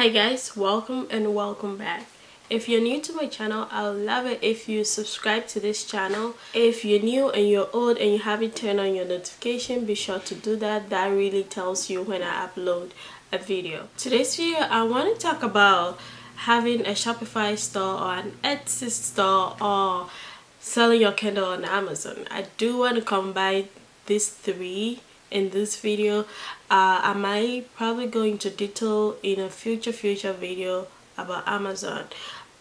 Hi guys, welcome and welcome back. If you're new to my channel, I'll love it if you subscribe to this channel. If you're new and you're old and you haven't turned on your notification, be sure to do that. That really tells you when I upload a video. Today's video, I want to talk about having a Shopify store or an Etsy store or selling your candle on Amazon. I do want to combine these three in this video. I might probably go into detail in a future video about Amazon,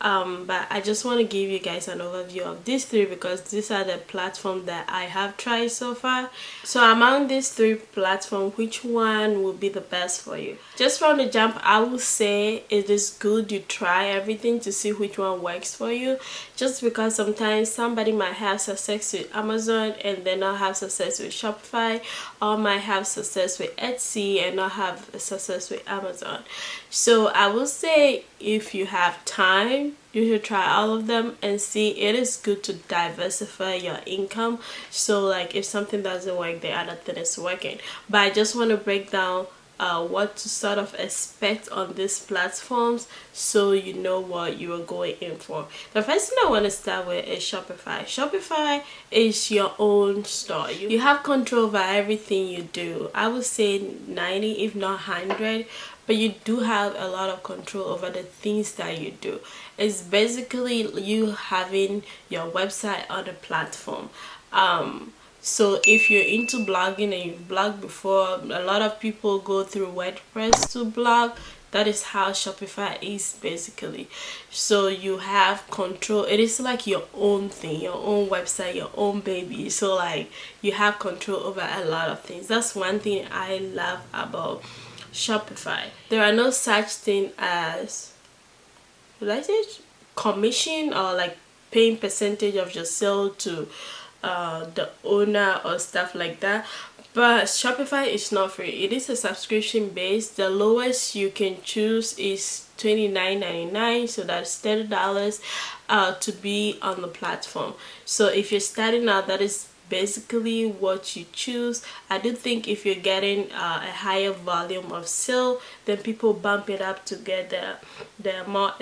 but I just want to give you guys an overview of these three because these are the platforms that I have tried so far. So among these three platforms, which one will be the best for you? Just from the jump, I will say it is good you try everything to see which one works for you, just because sometimes somebody might have success with Amazon and then not have success with Shopify, or might have success with Etsy and not have success with Amazon. So I will say if you have time, you should try all of them and see. It is good to diversify your income, so like if something doesn't work, the other thing is working. But I just want to break down what to sort of expect on these platforms so you know what you are going in for. The first thing I want to start with is Shopify. Shopify is your own store. You have control over everything you do. I would say 90 if not 100, but you do have a lot of control over the things that you do. It's basically you having your website on the platform. So if you're into blogging and you've blogged before, a lot of people go through WordPress to blog. That is how Shopify is basically. So you have control. It is like your own thing, your own website, your own baby. So like you have control over a lot of things. That's one thing I love about Shopify. There are no such thing as, would I say, commission or like paying percentage of your sale to the owner or stuff like that. But Shopify is not free. It is a subscription based. The lowest you can choose is $29.99, so that's $30 to be on the platform. So if you're starting out, that is basically what you choose. I do think if you're getting a higher volume of sale, then people bump it up to get the more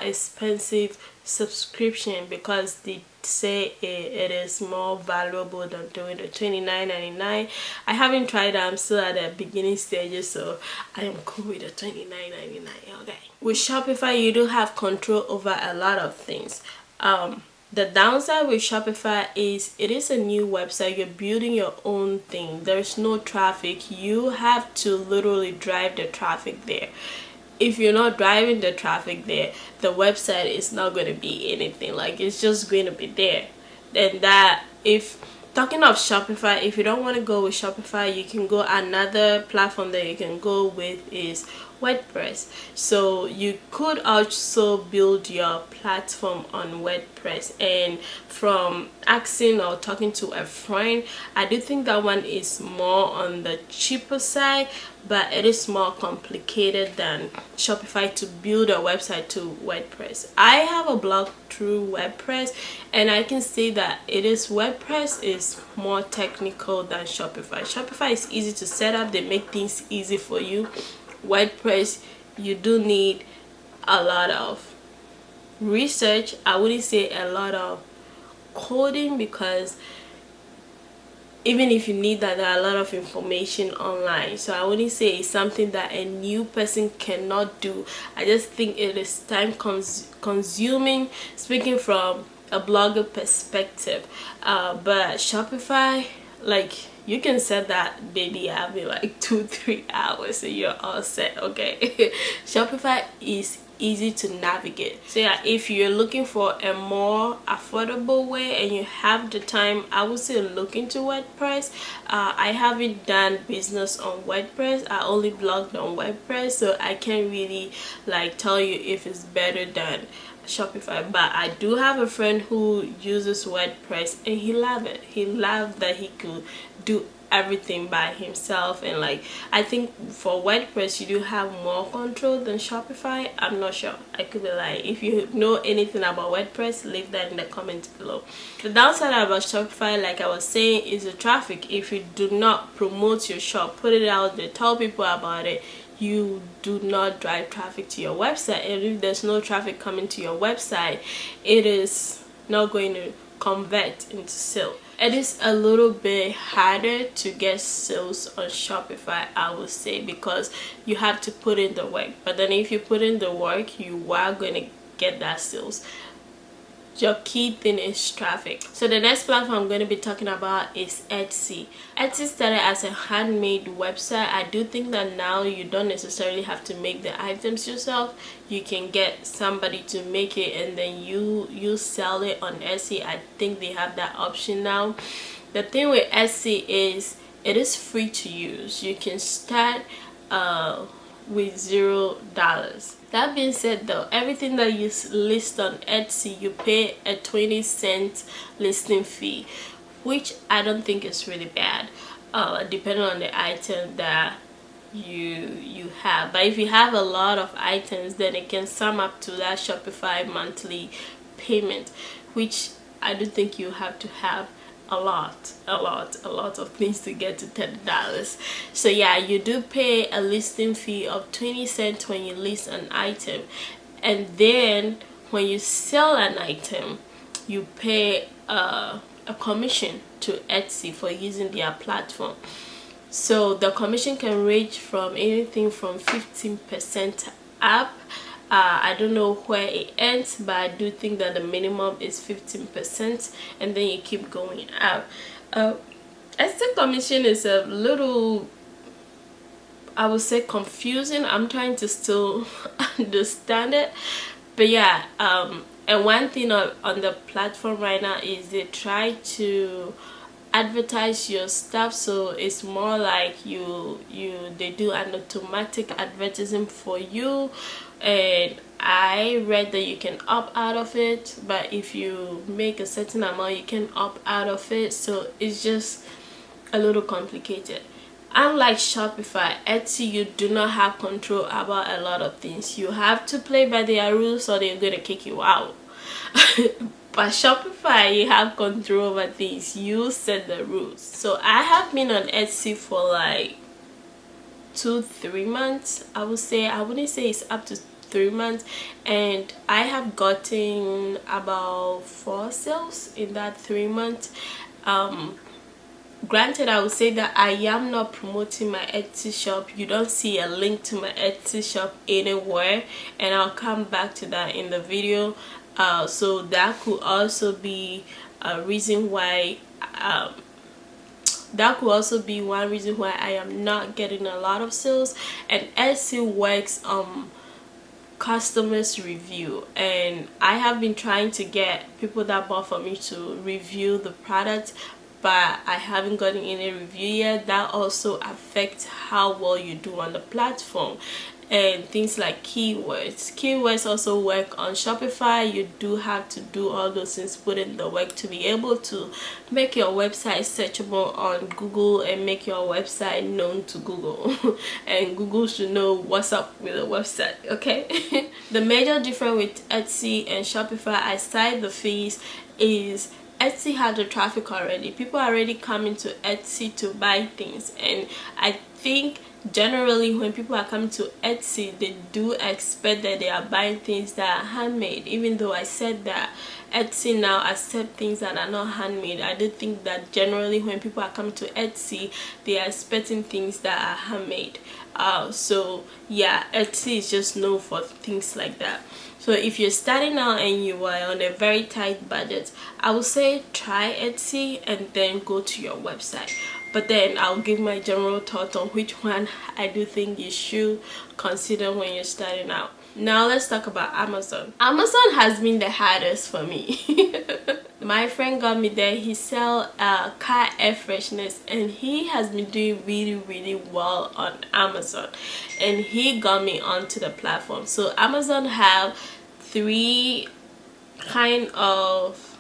expensive subscription, because they say it is more valuable than doing the $29.99. I haven't tried it. I'm still at the beginning stages, so I am cool with the $29.99. Okay, with Shopify you do have control over a lot of things. The downside with Shopify is it is a new website. You're building your own thing. There's no traffic. You have to literally drive the traffic there. If you're not driving the traffic there, the website is not going to be anything. Like, it's just going to be there. And that, if talking of Shopify, if you don't want to go with Shopify, you can go another platform that you can go with is WordPress. So you could also build your platform on WordPress. And from asking or talking to a friend, I do think that one is more on the cheaper side, but it is more complicated than Shopify to build a website to WordPress. I have a blog through WordPress, and I can say that WordPress is more technical than Shopify. Shopify is easy to set up. They make things easy for you. WordPress, you do need a lot of research. I wouldn't say a lot of coding, because even if you need that, there are a lot of information online. So I wouldn't say it's something that a new person cannot do. I just think it is time consuming, speaking from a blogger perspective. But Shopify, like, you can set that baby up in like 2-3 hours and you're all set. Okay. Shopify is easy to navigate. So yeah, if you're looking for a more affordable way and you have the time, I would say look into WordPress. I haven't done business on WordPress. I only blogged on WordPress, so I can't really like tell you if it's better than Shopify. But I do have a friend who uses WordPress and he loved it. He loved that he could do everything by himself, and like I think for WordPress you do have more control than Shopify. I'm not sure, I could be lying. If you know anything about WordPress, leave that in the comments below. The downside about Shopify, like I was saying, is the traffic. If you do not promote your shop, put it out there, tell people about it, you do not drive traffic to your website, and if there's no traffic coming to your website, it is not going to convert into sale. It is a little bit harder to get sales on Shopify, I would say, because you have to put in the work. But then if you put in the work, you are going to get that sales. Your key thing is traffic. So the next platform I'm going to be talking about is Etsy. Etsy started as a handmade website. I do think that now you don't necessarily have to make the items yourself. You can get somebody to make it and then you sell it on Etsy. I think they have that option now. The thing with Etsy is it is free to use. You can start with $0. That being said, though, everything that you list on Etsy, you pay a 20-cent listing fee, which I don't think is really bad, depending on the item that you have. But if you have a lot of items, then it can sum up to that Shopify monthly payment, which I do think you have to have a lot of things to get to $10. So yeah, you do pay a listing fee of 20 cents when you list an item, and then when you sell an item, you pay a commission to Etsy for using their platform. So the commission can range from anything from 15% up. I don't know where it ends, but I do think that the minimum is 15%, and then you keep going up. Etsy commission is a little, I would say, confusing. I'm trying to still understand it, but yeah. And one thing on the platform right now is they try to advertise your stuff, so it's more like they do an automatic advertising for you, and I read that you can opt out of it, but if you make a certain amount you can opt out of it, so it's just a little complicated. Unlike Shopify, Etsy, you do not have control about a lot of things. You have to play by their rules or they're gonna kick you out. But Shopify, you have control over things. You set the rules. So I have been on Etsy for like 2-3 months, I would say. I wouldn't say it's up to 3 months, and I have gotten about 4 sales in that 3 months. Granted, I would say that I am not promoting my Etsy shop. You don't see a link to my Etsy shop anywhere, and I'll come back to that in the video. So that could also be a reason why that could also be one reason why I am not getting a lot of sales. And Etsy works customers review, and I have been trying to get people that bought from me to review the product, but I haven't gotten any review yet. That also affects how well you do on the platform. And things like keywords also work on Shopify. You do have to do all those things, put in the work to be able to make your website searchable on Google and make your website known to Google. And Google should know what's up with the website, okay? The major difference with Etsy and Shopify, aside the fees, is Etsy has the traffic already. People are already coming to Etsy to buy things, and I think generally when people are coming to Etsy, they do expect that they are buying things that are handmade. Even though I said that Etsy now accept things that are not handmade, I do think that generally when people are coming to Etsy, they are expecting things that are handmade. So yeah, Etsy is just known for things like that. So if you're starting out and you are on a very tight budget, I would say try Etsy and then go to your website. But then I'll give my general thoughts on which one I do think you should consider when you're starting out. Now let's talk about Amazon. Amazon has been the hardest for me. My friend got me there. He sells car air freshness, and he has been doing really well on Amazon, and he got me onto the platform. So Amazon have 3 kind of,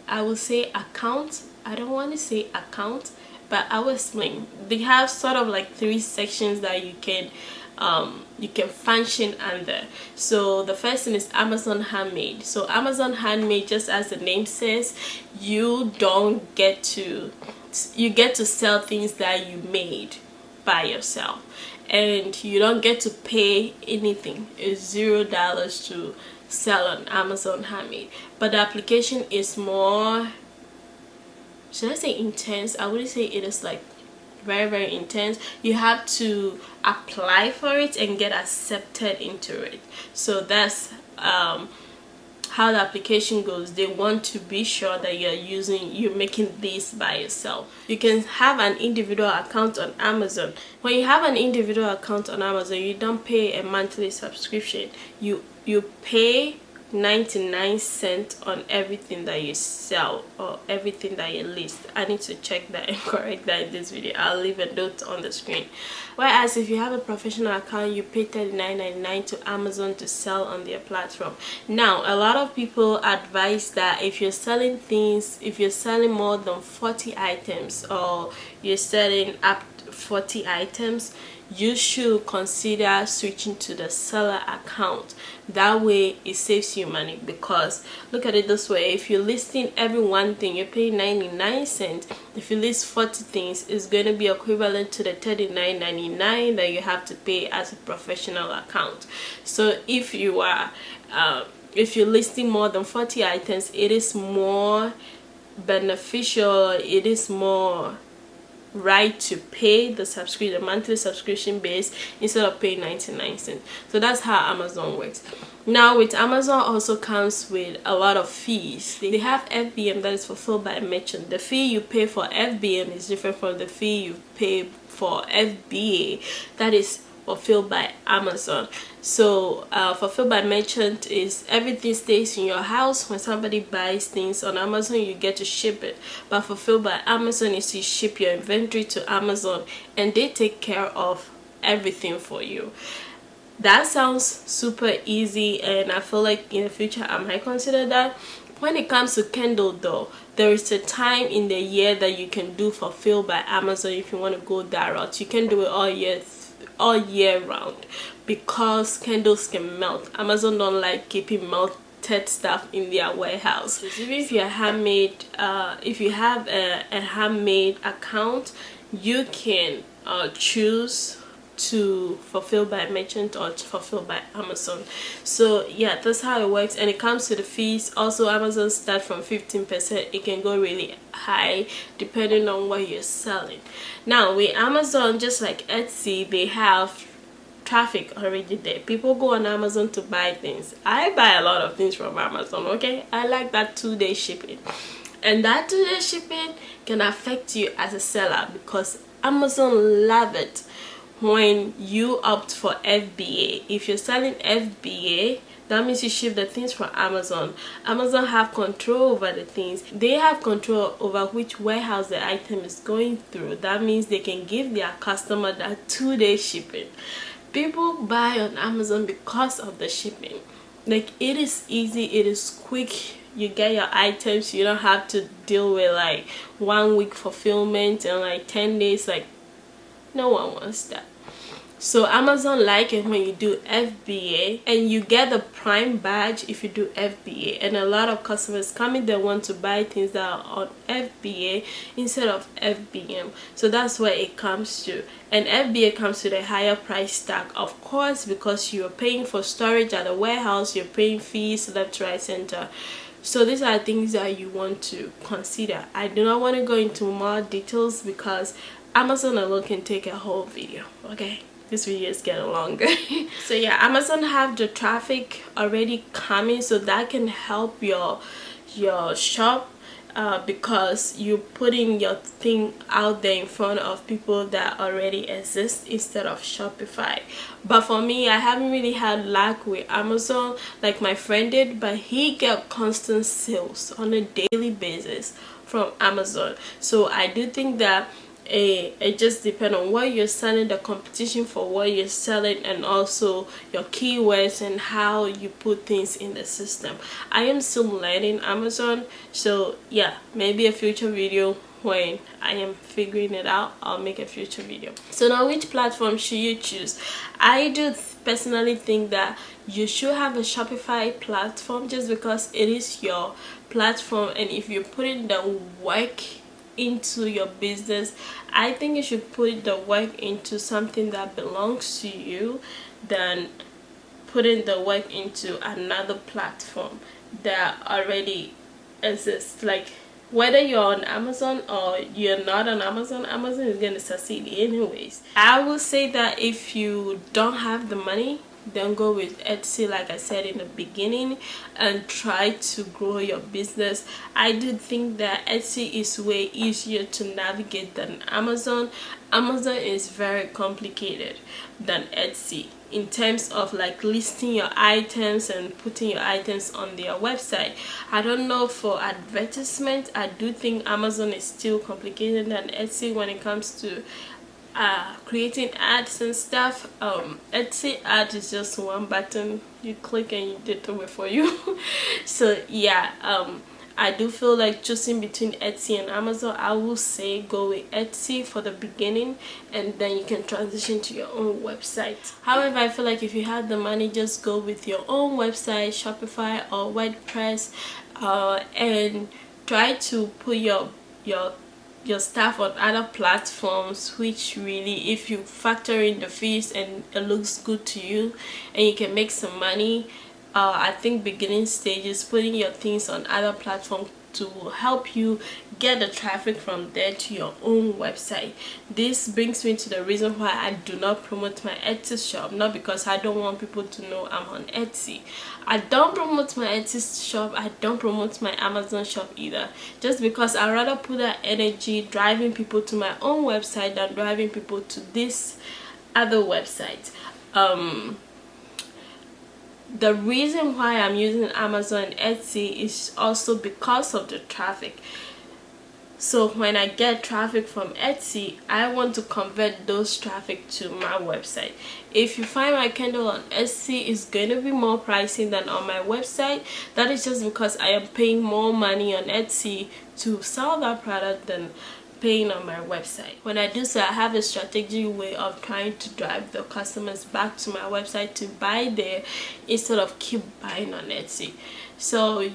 I would say, accounts. I don't want to say account, but I will explain. They have sort of like 3 sections that you can function under. So the first thing is Amazon Handmade. So Amazon Handmade, just as the name says, you get to sell things that you made by yourself, and you don't get to pay anything. It's $0 to sell on Amazon Handmade, but the application is more, should I say intense? I wouldn't say it is like very intense. You have to apply for it and get accepted into it. So that's how the application goes. They want to be sure that you're making this by yourself. You can have an individual account on Amazon. When you have an individual account on Amazon, you don't pay a monthly subscription. You pay 99 cents on everything that you sell or everything that you list. I need to check that and correct that in this video. I'll leave a note on the screen. Whereas if you have a professional account, you pay $39.99 to Amazon to sell on their platform. Now, a lot of people advise that if you're selling things, if you're selling more than 40 items or you're selling up to 40 items, you should consider switching to the seller account. That way it saves you money, because look at it this way: if you're listing every one thing, you're paying 99 cents. If you list 40 things, it's going to be equivalent to the $39.99 that you have to pay as a professional account. So if you are if you're listing more than 40 items, it is more beneficial, it is more right to pay the monthly subscription base instead of paying 99 cents. So that's how Amazon works. Now with Amazon also comes with a lot of fees. They have FBM, that is fulfilled by merchant. The fee you pay for FBM is different from the fee you pay for FBA, that is fulfilled by Amazon. So fulfilled by merchant is everything stays in your house. When somebody buys things on Amazon, you get to ship it. But fulfilled by Amazon is you ship your inventory to Amazon and they take care of everything for you. That sounds super easy, and I feel like in the future I might consider that. When it comes to Kindle though, there is a time in the year that you can do fulfilled by Amazon. If you want to go that route, you can do it all year round, because Kindles can melt. Amazon don't like keeping melted stuff in their warehouse. Even if you're handmade, if you have a Handmade account, you can choose to fulfill by merchant or to fulfill by Amazon. So yeah, that's how it works. And it comes to the fees also. Amazon start from 15%. It can go really high depending on what you're selling. Now with Amazon, just like Etsy, they have traffic already there. People go on Amazon to buy things. I buy a lot of things from Amazon, okay? I like that 2-day shipping, and that 2-day shipping can affect you as a seller, because Amazon love it when you opt for FBA. If you're selling FBA, that means you ship the things from Amazon. Amazon have control over the things. They have control over which warehouse the item is going through. That means they can give their customer that 2-day shipping. People buy on Amazon because of the shipping. Like, it is easy, it is quick. You get your items, you don't have to deal with like 1 week fulfillment and like 10 days. Like, no one wants that. So Amazon like it when you do FBA, and you get the Prime badge if you do FBA. And a lot of customers come in, they want to buy things that are on FBA instead of FBM. So that's where it comes to. And FBA comes with a higher price tag, of course, because you're paying for storage at the warehouse, you're paying fees left, right, center. So these are things that you want to consider. I do not want to go into more details because Amazon alone can take a whole video, okay? This video is getting longer. So yeah, Amazon have the traffic already coming, so that can help your shop, because you're putting your thing out there in front of people that already exist instead of Shopify. But for me, I haven't really had luck with Amazon like my friend did, but he got constant sales on a daily basis from Amazon. So I do think that it just depends on what you're selling, the competition for what you're selling, and also your keywords and how you put things in the system. I am still learning Amazon, so yeah, maybe a future video when I am figuring it out, I'll make a future video. So now, which platform should you choose? I do personally think that you should have a Shopify platform, just because it is your platform, and if you put in the work into your business, I think you should put the work into something that belongs to you than putting the work into another platform that already exists. Like, whether you're on Amazon or you're not on Amazon, Amazon is going to succeed anyways. I will say that if you don't have the money, then go with Etsy, like I said in the beginning, and try to grow your business. I do think that Etsy is way easier to navigate than Amazon. Amazon is very complicated than Etsy in terms of like listing your items and putting your items on their website. I don't know for advertisement. I do think Amazon is still complicated than Etsy when it comes to creating ads and stuff. Etsy ad is just one button you click and you did it for you. So yeah, I do feel like choosing between Etsy and Amazon, I will say go with Etsy for the beginning, and then you can transition to your own website. However, I feel like if you have the money, just go with your own website, Shopify or WordPress, and try to put your stuff on other platforms, which really, if you factor in the fees and it looks good to you and you can make some money, I think beginning stages, putting your things on other platforms to help you get the traffic from there to your own website. This brings me to the reason why I do not promote my Etsy shop. Not because I don't want people to know I'm on Etsy. I don't promote my Etsy shop. I don't promote my Amazon shop either. Just because I rather put that energy driving people to my own website than driving people to this other website. The reason why I'm using Amazon and Etsy is also because of the traffic. So when I get traffic from Etsy, I want to convert those traffic to my website. If you find my candle on Etsy, it's going to be more pricey than on my website. That is just because I am paying more money on Etsy to sell that product than paying on my website. When I do so, I have a strategic way of trying to drive the customers back to my website to buy there instead of keep buying on Etsy. So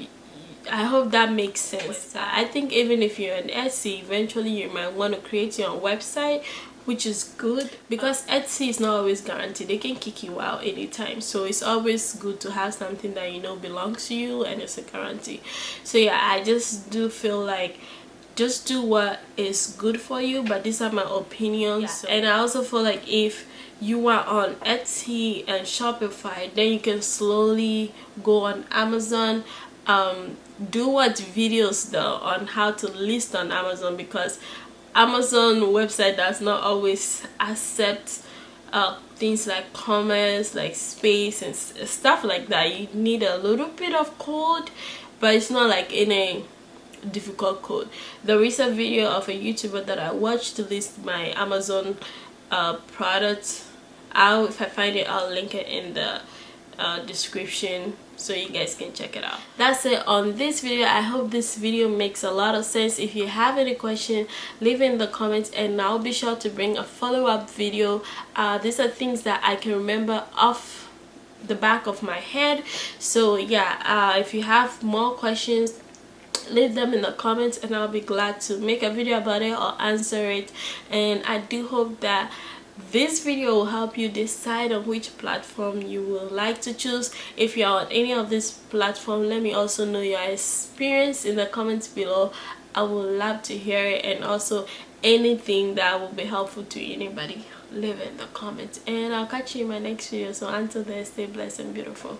I hope that makes sense. I think even if you're on Etsy, eventually you might want to create your own website, which is good because Etsy is not always guaranteed. They can kick you out anytime, so it's always good to have something that you know belongs to you and it's a guarantee. So yeah, I just do feel like just do what is good for you, but these are my opinions. And I also feel like if you are on Etsy and Shopify, then you can slowly go on Amazon. Do watch videos though on how to list on Amazon, because Amazon website does not always accept things like commas, like space and stuff like that. You need a little bit of code, but it's not like any difficult code. There is a video of a YouTuber that I watched to list my Amazon products. If I find it, I'll link it in the description so you guys can check it out. That's it on this video. I hope this video makes a lot of sense. If you have any question, leave it in the comments and I'll be sure to bring a follow-up video. These are things that I can remember off the back of my head. So yeah, if you have more questions, leave them in the comments and I'll be glad to make a video about it or answer it. And I do hope that this video will help you decide on which platform you would like to choose. If you're on any of this platform, let me also know your experience in the comments below. I would love to hear it, and also anything that will be helpful to anybody, leave it in the comments. And I'll catch you in my next video. So until then, stay blessed and beautiful.